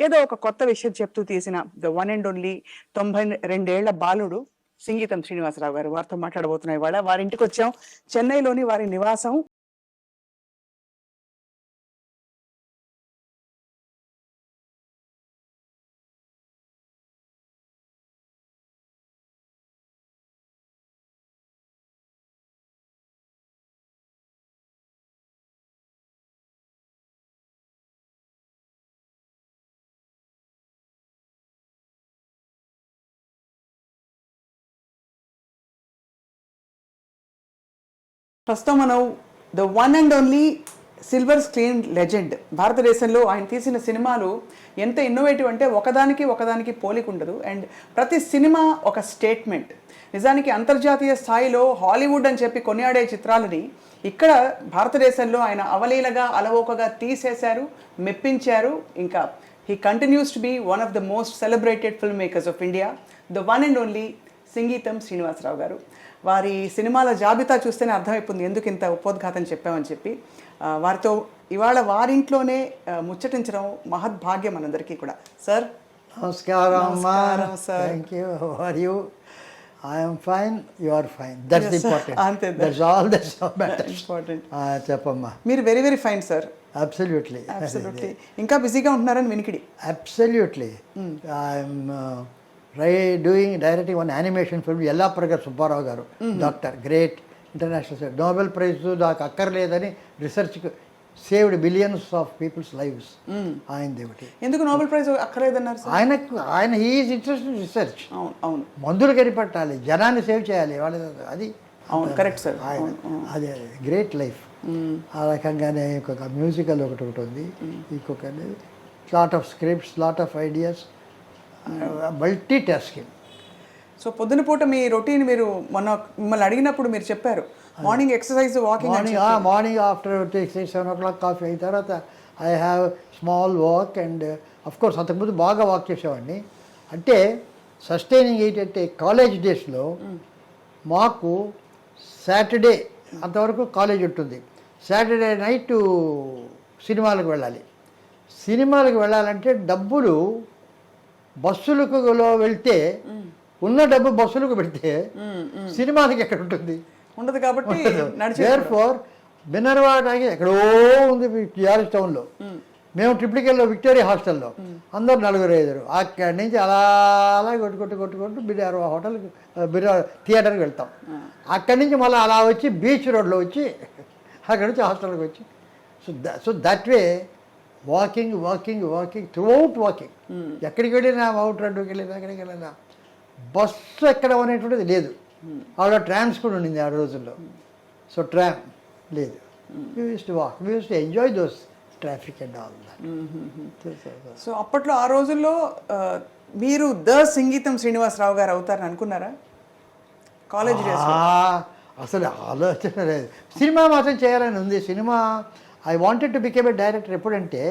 ఏదో ఒక కొత్త విషయం చెప్తూ తీసిన ద వన్ అండ్ ఓన్లీ 92 బాలుడు సింగీతం శ్రీనివాసరావు గారు వారితో మాట్లాడబోతున్నాయి. ఇవాళ వారి ఇంటికి వచ్చాం. చెన్నైలోని వారి నివాసం. ప్రస్తుతం మనం the one and only silver screen legend, భారతదేశంలో ఆయన తీసిన సినిమాలు ఎంత ఇన్నోవేటివ్ అంటే ఒకదానికి పోలిక ఉండదు. అండ్ ప్రతి సినిమా ఒక స్టేట్మెంట్. నిజానికి అంతర్జాతీయ స్థాయిలో హాలీవుడ్ అని చెప్పి కొనియాడే చిత్రాలని ఇక్కడ భారతదేశంలో ఆయన అవలీలగా అలవోకగా తీసేశారు, మెప్పించారు. ఇంకా he continues to be one of the most celebrated film makers of India, the one and only Singeetam Srinivasarao garu. వారి సినిమాల జాబితా చూస్తేనే అర్థమైపోతుంది ఎందుకు ఇంత ఉపోద్ఘాతం చెప్పామని చెప్పి. వారితో ఇవాళ వారింట్లోనే ముచ్చటించడం మహద్భాగ్యం మనందరికీ కూడా. సార్ నమస్కారం sir. Thank you. How are you? I am fine, you are fine. That's important. అంతే, that's all that matters. Important. చెప్పమ్మా. మీరు very very fine sir. Absolutely. ఇంకా బిజీగా ఉంటున్నారని వినికిడి. Absolutely. I'm directing one animation film. Yellapragada Subbarao garu, doctor, great international Nobel prize నాకు అక్కర్లేదని రీసెర్చ్కి saved billions of peoples lives. ఆయన దేవుటి. ఎందుకు నోబెల్ ప్రైజ్ అక్కర్లేదన్నారు? ఆయన హీఈస్ ఇంట్రెస్టెడ్ ఇన్ రీసెర్చ్. అవును, మందులు కనిపెట్టాలి, జనాన్ని సేవ్ చేయాలి వాళ్ళ. అది అవును, కరెక్ట్ సార్. అది గ్రేట్ లైఫ్. ఆ రకంగానే ఇంకొక మ్యూజికల్ ఒకటి ఉంది, ఇంకొక lot of scripts, lot of ideas, multi tasking. So పొద్దున పూట మీ రొటీన్ మీరు మిమ్మల్ని అడిగినప్పుడు మీరు చెప్పారు morning exercise, walking. Morning after 6-7 o'clock coffee అయిన తర్వాత I have small walk. And of course అంతకుముందు బాగా వాక్ చేసేవాడిని. అంటే సస్టైనింగ్ ఏంటంటే కాలేజ్ డేస్లో మాకు సాటర్డే అంతవరకు కాలేజ్ ఉంటుంది. సాటర్డే నైట్ సినిమాలకు వెళ్ళాలి. సినిమాలకు వెళ్ళాలంటే డబ్బులు బస్సులకు వెళ్తే ఉన్న డబ్బు బస్సులకు పెడితే సినిమాలకి ఎక్కడ ఉంటుంది? ఉండదు. కాబట్టి దేర్ఫోర్ బిన్నర్వాడకి ఎక్కడో ఉంది జిఆర్ఎస్ టౌన్లో. మేము ట్రిప్లికెల్లో విక్టోరియా హాస్టల్లో అందరు 4-5. అక్కడి నుంచి అలా కొట్టుకుంటూ బిర్యానీ హోటల్కి థియేటర్కి వెళ్తాం. అక్కడి నుంచి మళ్ళీ అలా వచ్చి బీచ్ రోడ్లో వచ్చి అక్కడి నుంచి హాస్టల్కి వచ్చి so that way walking throughout walking. ఎక్కడికి వెళ్ళినా అవుట్ రోడ్డుకి వెళ్ళినా ఎక్కడికి వెళ్ళినా బస్సు ఎక్కడం అనేటువంటిది లేదు. ఆవిడ ట్రామ్స్ కూడా ఉండింది ఆ రోజుల్లో. సో ట్రామ్ లేదు. We use to walk, we use to enjoy those traffic and all that. So అప్పట్లో ఆ రోజుల్లో మీరు ద సంగీతం శ్రీనివాసరావు గారు అవుతారని అనుకున్నారా? కాలేజ్ అసలు ఆలోచన లేదు. సినిమా మాత్రం చేయాలని ఉంది. Cinema I wanted to became a director. ఎప్పుడంటే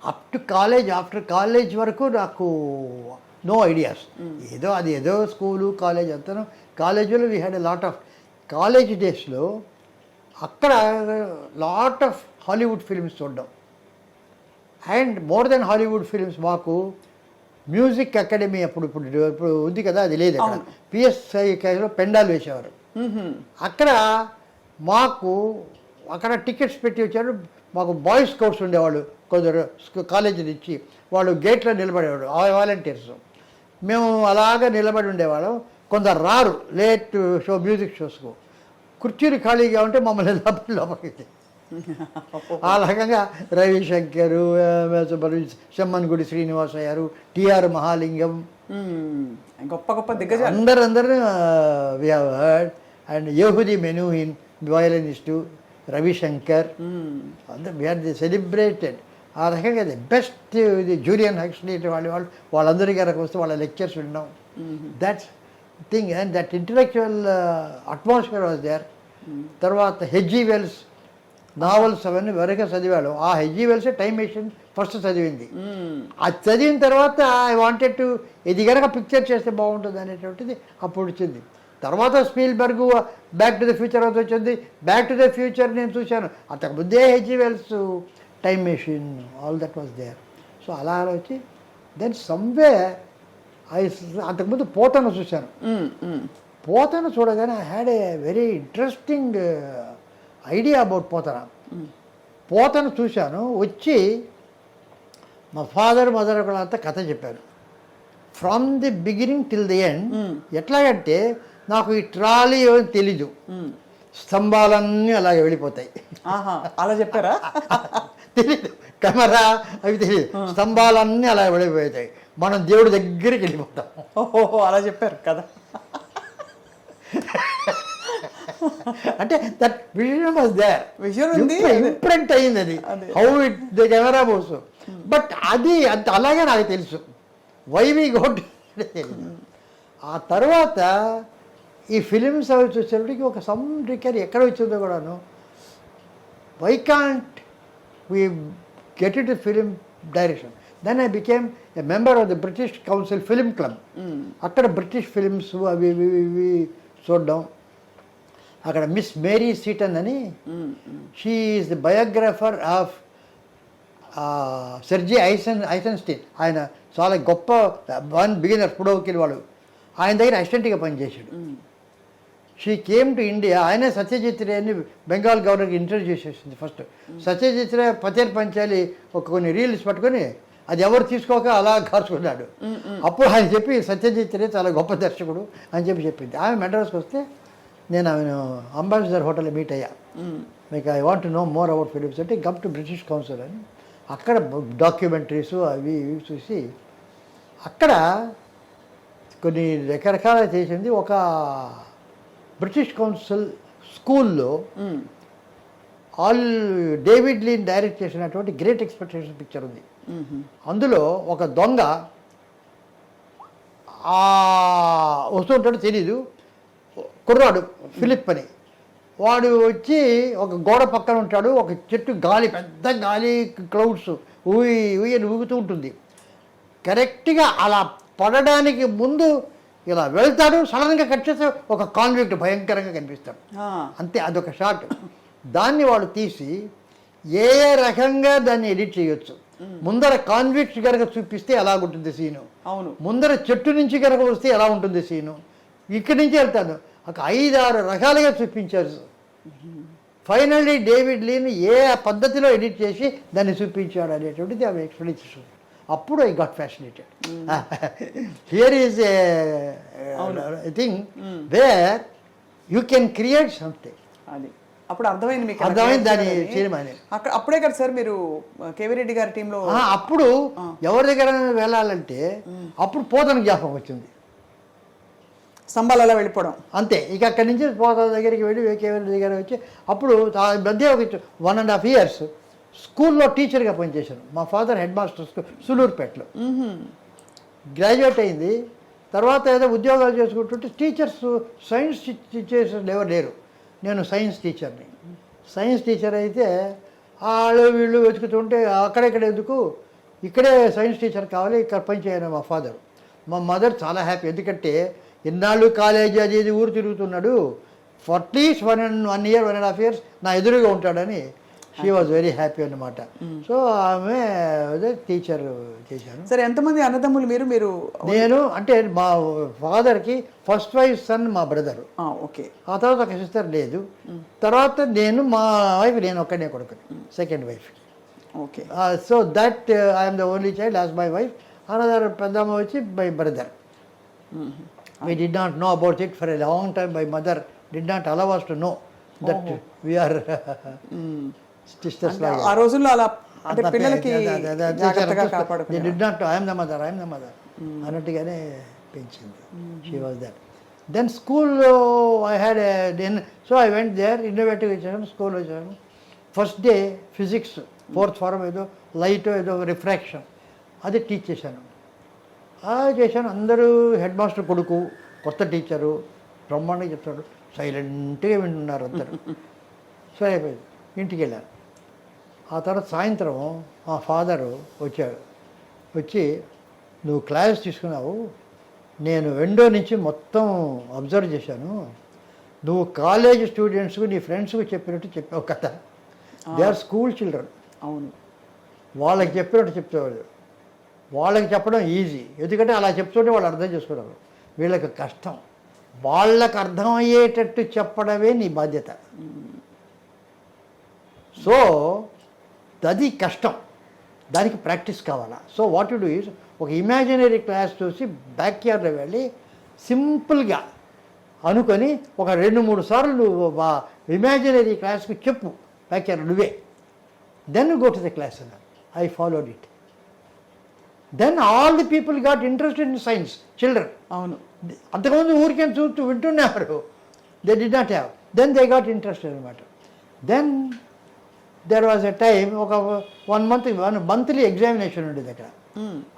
up to college, after college వరకు నాకు నో ఐడియాస్. ఏదో స్కూలు కాలేజ్ అంతా. కాలేజీలో we had a lot of college డేస్లో అక్కడ లాట్ ఆఫ్ హాలీవుడ్ ఫిల్మ్స్ చూడడం. And more then Hollywood films మాకు మ్యూజిక్ అకాడమీ ఇప్పుడు ఉంది కదా, అది లేదు. అక్కడ పిఎస్ఐలో పెండాలు వేసేవారు. అక్కడ మాకు అక్కడ టికెట్స్ పెట్టి వచ్చారు. మాకు బాయ్స్ స్కౌట్స్ ఉండేవాళ్ళు కొందరు కాలేజీ నుంచి. వాళ్ళు గేట్లో నిలబడేవాడు, వాలంటీర్స్. మేము అలాగా నిలబడి ఉండేవాళ్ళం. కొందరు రారు లేట్ మ్యూజిక్ షోస్కు. కుర్చీలు ఖాళీగా ఉంటే మమ్మల్ని లోపలికి. ఆ రకంగా రవిశంకర్, చెమ్మన్గుడి శ్రీనివాస్ అయ్యారు, టిఆర్ మహాలింగం, గొప్ప దిగ్గజ అందరూ we have heard. And Yehudi Menuhin violinist, Ravi Shankar, అందరూ వి ఆర్ ది సెలబ్రేటెడ్. ఆ రకంగా ది బెస్ట్ జూలియన్ హక్స్లీ వాళ్ళందరికీ వస్తే వాళ్ళ లెక్చర్స్ విన్నాం. That's thing. And that intellectual atmosphere was there. తర్వాత హెచ్జీ వెల్స్ నావల్స్ అవన్నీ వరకే చదివాడు. ఆ హెచ్జీ వెల్సే టైమ్ మెషిన్ ఫస్ట్ చదివింది. అది చదివిన తర్వాత ఐ వాంటెడ్ టు ఇది కనుక పిక్చర్ చేస్తే బాగుంటుంది అనేటువంటిది అప్పుడు వచ్చింది. తర్వాత Spielberg back to the future అవుతూ వచ్చింది. బ్యాక్ టు ద ఫ్యూచర్ నేను చూశాను. అంతకుముందే H G Wells time machine, all that was there. So అలా వచ్చి దెన్ సమ్వే అంతకుముందు పోతను చూశాను. పోతను చూడగానే I had a very interesting idea about Potana. పోతను చూశాను, వచ్చి మా ఫాదర్ మదర్ అంతా కథ చెప్పారు from the beginning till the end. ఎట్లాగంటే నాకు ఈ ట్రాలీ ఏమని తెలీదు, స్తంభాలన్నీ అలాగే వెళ్ళిపోతాయి. అలా చెప్పారా? తెలీదు, కెమెరా అవి తెలియదు, స్తంభాలన్నీ అలా వెళ్ళిపోతాయి, మనం దేవుడి దగ్గరికి వెళ్ళిపోతాం. ఓహో, అలా చెప్పారు కదా. అంటే that vision was there, vision ఉంది, ఇంప్రింట్ అయింది అది, how it the camera moves. But అది అంత అలాగే నాకు తెలుసు, వై వి గోట్ తెలియదు. ఆ తర్వాత ఈ ఫిలిమ్స్ అవి చూసేప్పటికి ఒక సమ్ రికర్ ఎక్కడ వచ్చిందో కూడాను, why can't we get it film direction. Then I became a member of the British Council film club. అక్కడ బ్రిటిష్ ఫిలిమ్స్ అవి ఇవి చూడడం. అక్కడ మిస్ మేరీ సీటన్ అని, she is the biographer of Sergei Eisenstein. ఆయన చాలా గొప్ప బిగినర్ పుడోకిల్ వాడు, ఆయన దగ్గర అసిస్టెంట్గా పనిచేశాడు. She came to India. ఆయనే సత్యజిత్ రేని బెంగాల్ గవర్నర్కి ఇంట్రడ్యూస్ చేసింది ఫస్ట్. సత్యజిత్ రే పచేర్ పంచాలి కొన్ని రీల్స్ పట్టుకొని అది ఎవరు తీసుకోక అలా కాల్చుకున్నాడు. అప్పుడు ఆయన చెప్పి సత్యజిత్ రే చాలా గొప్ప దర్శకుడు అని చెప్పింది. ఆమె మెడ్రాస్కి వస్తే నేను ఆమెను అంబాసిడర్ హోటల్లో మీట్ అయ్యా. మీకు I want know more about films అంటే కమ్ టు బ్రిటిష్ కౌన్సిల్ అని. అక్కడ డాక్యుమెంటరీస్ అవి ఇవి చూసి అక్కడ కొన్ని రకరకాల చేసింది. ఒక బ్రిటిష్ కౌన్సిల్ స్కూల్లో డేవిడ్ లీన్ డైరెక్ట్ చేసినటువంటి గ్రేట్ ఎక్స్పెక్టేషన్ పిక్చర్ ఉంది. అందులో ఒక దొంగ వస్తుంటాడు, తెలీదు, కుర్రాడు ఫిలిప్ అని, వాడు వచ్చి ఒక గోడ పక్కన ఉంటాడు. ఒక చెట్టు గాలి, పెద్ద గాలి, క్లౌడ్స్ ఊయని ఊగుతూ ఉంటుంది. కరెక్ట్గా అలా పడడానికి ముందు ఇలా వెళ్తాడు, సడన్గా కట్ చేస్తే ఒక కాన్విక్ట్ భయంకరంగా కనిపిస్తాడు. అంతే, అదొక షాట్. దాన్ని వాడు తీసి ఏ రకంగా దాన్ని ఎడిట్ చేయొచ్చు. ముందర కాన్విక్ట్ కనుక చూపిస్తే ఎలా ఉంటుంది సీను, అవును, ముందర చెట్టు నుంచి కనుక వస్తే ఎలా ఉంటుంది సీను, ఇక్కడి నుంచి వెళ్తాను, ఒక 5-6 రకాలుగా చూపించారు. ఫైనల్లీ డేవిడ్ లీన్ ఏ పద్ధతిలో ఎడిట్ చేసి దాన్ని చూపించాడు అనేటువంటిది ఆమె ఎక్స్ప్లెనేషన్. అప్పుడు I got fascinated. Here is a thing where you can create something. అది అప్పుడు అర్థమైంది మీకు, అర్థమైంది దాని సినిమా. అక్కడ అప్పుడే కదా సార్ మీరు కేవీ రెడ్డి గారి టీంలో. అప్పుడు ఎవరి దగ్గర వెళ్ళాలంటే అప్పుడు పోతన జ్ఞాపకం వచ్చింది, స్తంభాలు అలా వెళ్ళిపోవడం అంతే. ఇక అక్కడి నుంచి పోతన దగ్గరికి వెళ్ళి కేవీ రెడ్డి దగ్గర వచ్చి అప్పుడు మధ్య ఒక 1.5 years స్కూల్లో టీచర్గా పనిచేశాను. మా ఫాదర్ హెడ్ మాస్టర్ స్కూల్ సులూరుపేటలో. గ్రాడ్యుయేట్ అయింది తర్వాత ఏదో ఉద్యోగాలు చేసుకుంటుంటే టీచర్స్, సైన్స్ టీచర్స్ ఎవరు లేరు. నేను సైన్స్ టీచర్ని. సైన్స్ టీచర్ అయితే వాళ్ళు వీళ్ళు వెతుకుతుంటే అక్కడెక్కడ ఎందుకు, ఇక్కడే సైన్స్ టీచర్ కావాలి, ఇక్కడ పనిచేయను మా ఫాదర్. మా మదర్ చాలా హ్యాపీ, ఎందుకంటే ఇన్నాళ్ళు కాలేజీ అది ఇది ఊరు తిరుగుతున్నాడు, ఫర్ అట్లీస్ట్ 1 year 1.5 years నా ఎదురుగా ఉంటాడని షీ వాజ్ వెరీ హ్యాపీ అన్నమాట. సో ఆమె టీచర్ చేశాను. సరే, ఎంతమంది అన్నదమ్ములు మీరు? నేను అంటే మా ఫాదర్కి ఫస్ట్ వైఫ్ సన్ మా బ్రదరు, ఓకే. ఆ తర్వాత ఒక సిస్టర్ లేదు. తర్వాత నేను, మా వైఫ్, నేను ఒక్కనే కొడుకు, second wife. Okay. So that I'm the only child as my wife. Another పెద్దమ్మ వచ్చి my brother. We did not know about it for a long time. My mother did not allow us to know that we are sisters. ఆ రోజుల్లో అలా అంటే పిల్లలకి జాగ్రత్తగా కాపాడుకున్నారు. They did not know, I am the mother అన్నట్టుగానే పెంచింది. She was there. Then school I had so I went there, innovative వచ్చాను, school వచ్చాను. First day physics 4th form ఏదో లైట్ ఏదో రిఫ్రాక్షన్ అది టీచ్ చేశాను. చేశాను. అందరూ హెడ్ మాస్టర్ కొడుకు, కొత్త టీచరు, బ్రహ్మాండంగా చెప్తాడు, సైలెంట్గా వింటున్నారు అందరు. సరే అయిపోయింది, ఇంటికి వెళ్ళాను. ఆ తర్వాత సాయంత్రం మా ఫాదరు వచ్చాడు. వచ్చి, నువ్వు క్లాస్ తీసుకున్నావు, నేను విండో నుంచి మొత్తం అబ్జర్వ్ చేశాను, నువ్వు కాలేజ్ స్టూడెంట్స్కు నీ ఫ్రెండ్స్కు చెప్పినట్టు చెప్పావు కదా, దే ఆర్ స్కూల్ చిల్డ్రన్. అవును, వాళ్ళకి చెప్పినట్టు చెప్తావు. వాళ్ళకి చెప్పడం ఈజీ, ఎందుకంటే అలా చెప్తుంటే వాళ్ళు అర్థం చేసుకున్నారు. వీళ్ళకి కష్టం, వాళ్ళకి అర్థమయ్యేటట్టు చెప్పడమే నీ బాధ్యత. సో అది కష్టం, దానికి ప్రాక్టీస్ కావాలా. So what you do is ఒక ఇమాజినరీ క్లాస్ చూసి బ్యాక్ యార్డ్లో వెళ్ళి సింపుల్గా అనుకొని ఒక 2-3 సార్లు నువ్వు ఇమాజినరీ క్లాస్కి చెప్పు బ్యాక్ యార్డ్ నువ్వే. Then go to the class అన్నారు. I followed it. Then all the people got interested in science, children. అవును, అంతకుముందు ఊరికే చూస్తూ వింటున్నారు, they did not have. Then they got interested అనమాట. Then there was a time, ఒక 1 monthly examination ఉండేది అక్కడ.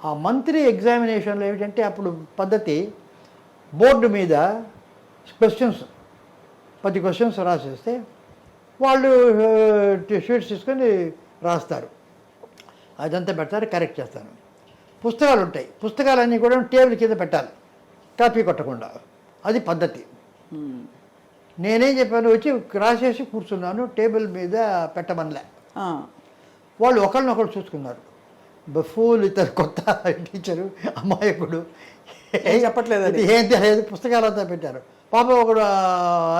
ఆ మంత్లీ ఎగ్జామినేషన్లో ఏమిటంటే అప్పుడు పద్ధతి, బోర్డు మీద క్వశ్చన్స్ 10 క్వశ్చన్స్ రాసేస్తే వాళ్ళు షీట్స్ తీసుకొని రాస్తారు, అదంతా పెడతారు, కరెక్ట్ చేస్తాను. పుస్తకాలు ఉంటాయి, పుస్తకాలన్నీ కూడా టేబుల్ కింద పెట్టాలి, కాపీ కొట్టకుండా. అది పద్ధతి. నేనేం చెప్పాను, వచ్చి రాసేసి కూర్చున్నాను, టేబుల్ మీద పెట్టమనిలే. వాళ్ళు ఒకళ్ళనొకళ్ళు చూసుకున్నారు. బఫూల్ ఇతను కొత్త టీచరు, అమాయకుడు, ఏం చెప్పట్లేదు, ఏం తెలియదు, పుస్తకాలంతా పెట్టారు. పాప ఒకడు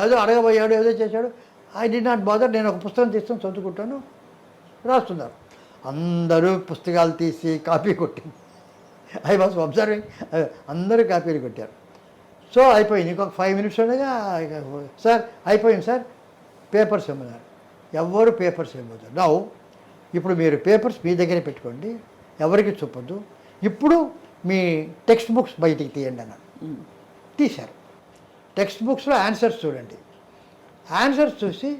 ఏదో అడగబోయాడు, ఏదో చేశాడు. ఐ డి నాట్ బాదర్, నేను ఒక పుస్తకం తీసుకొని చదువుకుంటాను, రాస్తున్నారు. అందరూ పుస్తకాలు తీసి కాపీ కొట్టింది. ఐ వాజ్ అబ్జర్వింగ్, అందరూ కాపీలు కొట్టారు. సో అయిపోయింది. ఇంకొక 5 minutes ఉండగా, సార్ అయిపోయింది సార్, పేపర్స్ ఇమ్మన్నారు. ఎవరు పేపర్స్ ఇవ్వద్దు. నౌ ఇప్పుడు మీరు పేపర్స్ మీ దగ్గరే పెట్టుకోండి, ఎవరికి చూపొద్దు. ఇప్పుడు మీ టెక్స్ట్ బుక్స్ బయటికి తీయండి అన్నారు. తీశారు. టెక్స్ట్ బుక్స్లో ఆన్సర్స్ చూడండి. ఆన్సర్స్ చూసి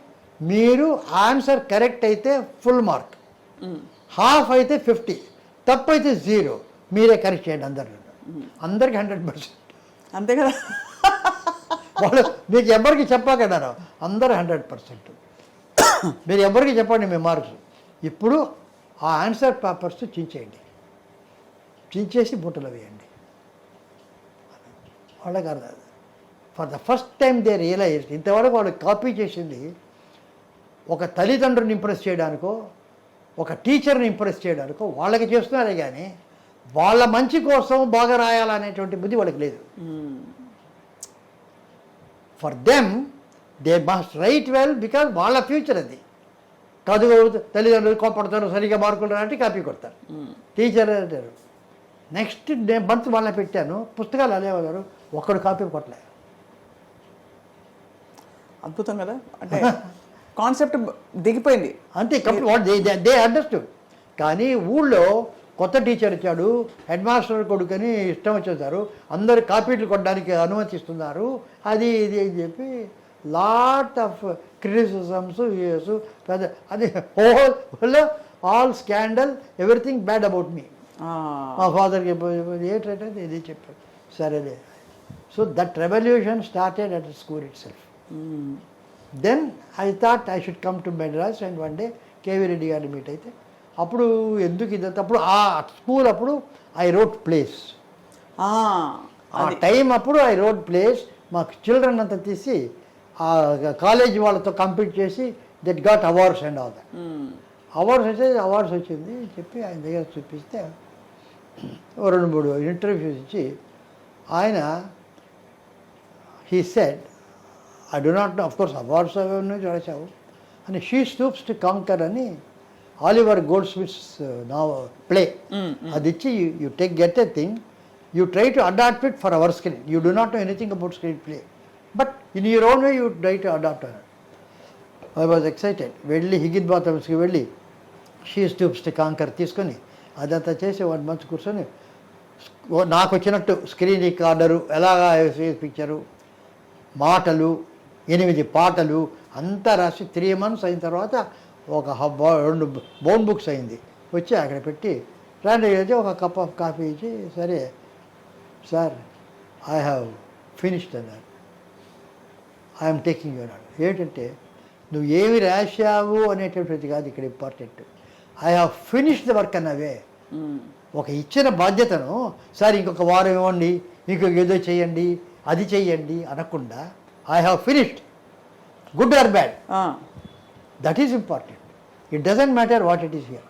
మీరు ఆన్సర్ కరెక్ట్ అయితే ఫుల్ మార్క్, హాఫ్ అయితే 50, తప్పు అయితే 0. మీరే కరెక్ట్ చేయండి అందరికి 100%. అంతే కదా. వాళ్ళు మీకు ఎవరికి చెప్పాకన్నారు, అందరు 100%. మీరు ఎవరికి చెప్పండి మీ మార్క్స్. ఇప్పుడు ఆ ఆన్సర్ పేపర్స్ చించేయండి, చించేసి బుట్టలో వేయండి. వాళ్ళకి అర్థం. For the first time they realise, ఇంతవరకు వాళ్ళు కాపీ చేసింది ఒక తల్లిదండ్రుని ఇంప్రెస్ చేయడానికో, ఒక టీచర్ని ఇంప్రెస్ చేయడానికో వాళ్ళకి చేస్తున్నారే కానీ వాళ్ళ మంచి కోసం బాగా రాయాలనేటువంటి బుద్ధి వాళ్ళకి లేదు. For them they must right well, because వాళ్ళ ఫ్యూచర్ అది కాదు. తల్లిదండ్రులు కోపడతారు, సరిగా మార్కులు అంటే కాపీ కొడతారు. టీచర్ అంటారు. నెక్స్ట్ మంత్ వాళ్ళని పెట్టాను, పుస్తకాలు అలేవారు, ఒక్కడు కాపీ కొట్టలే. అద్భుతం కదా, అంటే కాన్సెప్ట్ దిగిపోయింది అంతే. They understood. కానీ ఊళ్ళో కొత్త టీచర్ ఇచ్చాడు, హెడ్ మాస్టర్ కొడుకని ఇష్టం వచ్చేసారు, అందరు కాపీలు కొట్టడానికి అనుమతిస్తున్నారు, అది ఇది అని చెప్పి లాట్ ఆఫ్ క్రిటిసిజమ్స్ వ్యూస్ పెద్ద. అది all scandal, everything bad about me. మా ఫాదర్కి ఏంటంటే ఇది చెప్పాడు. సరేలే. So that revolution started at school itself. Then I thought I should come to Madras and one day KV Reddy గారిని మీట్ అయితే, అప్పుడు ఎందుకు ఇదంతా, అప్పుడు ఆ స్కూల్ అప్పుడు ఐ రోట్ ప్లేస్. ఆ టైం అప్పుడు ఐ రోట్ ప్లేస్. మాకు చిల్డ్రన్ అంతా తీసి ఆ కాలేజ్ వాళ్ళతో కంపీట్ చేసి that got awards and all that. Awards వచ్చింది చెప్పి ఆయన దగ్గర చూపిస్తే 2-3 ఇంటర్వ్యూస్ ఇచ్చి ఆయన he said, I do not know, of course awards అవన్నీ చూడచావు అని, షీ స్టూప్స్ టు కాంకర్ అని ఆలివర్ గోల్డ్ స్మిత్స్ నా ప్లే. అది ఇచ్చి you get a thing, you try to adapt it for our screen. You do not know anything about screenplay, but in your own way you try to adapt అన్నారు. I was excited. వెళ్ళి హిగిన్ బాతమ్స్కి వెళ్ళి she stoops to canker తీసుకొని అదంతా చేసి 1 month కూర్చొని నాకు వచ్చినట్టు స్క్రీన్ రికార్డరు, ఎలాగా పిక్చరు, మాటలు, 8 పాటలు అంతా రాసి 3 months అయిన తర్వాత ఒక 2 బౌండ్ బుక్స్ అయింది. వచ్చి అక్కడ పెట్టి రాండి అయితే ఒక కప్ ఆఫ్ కాఫీ ఇచ్చి, సరే సార్ ఐ హ్యావ్ ఫినిష్డ్ అన్నారు. ఐఎమ్ టేకింగ్ యూ అన్నాడు. ఏంటంటే నువ్వు ఏమి రాశావు అనేటువంటిది కాదు ఇక్కడ important, I have finished the work అన్నవే. ఒక ఇచ్చిన బాధ్యతను సార్ ఇంకొక వారం ఇవ్వండి, ఇంకొక ఏదో చేయండి, అది చెయ్యండి అనకుండా I have finished, good or bad, that is important. It doesn't matter what it is here.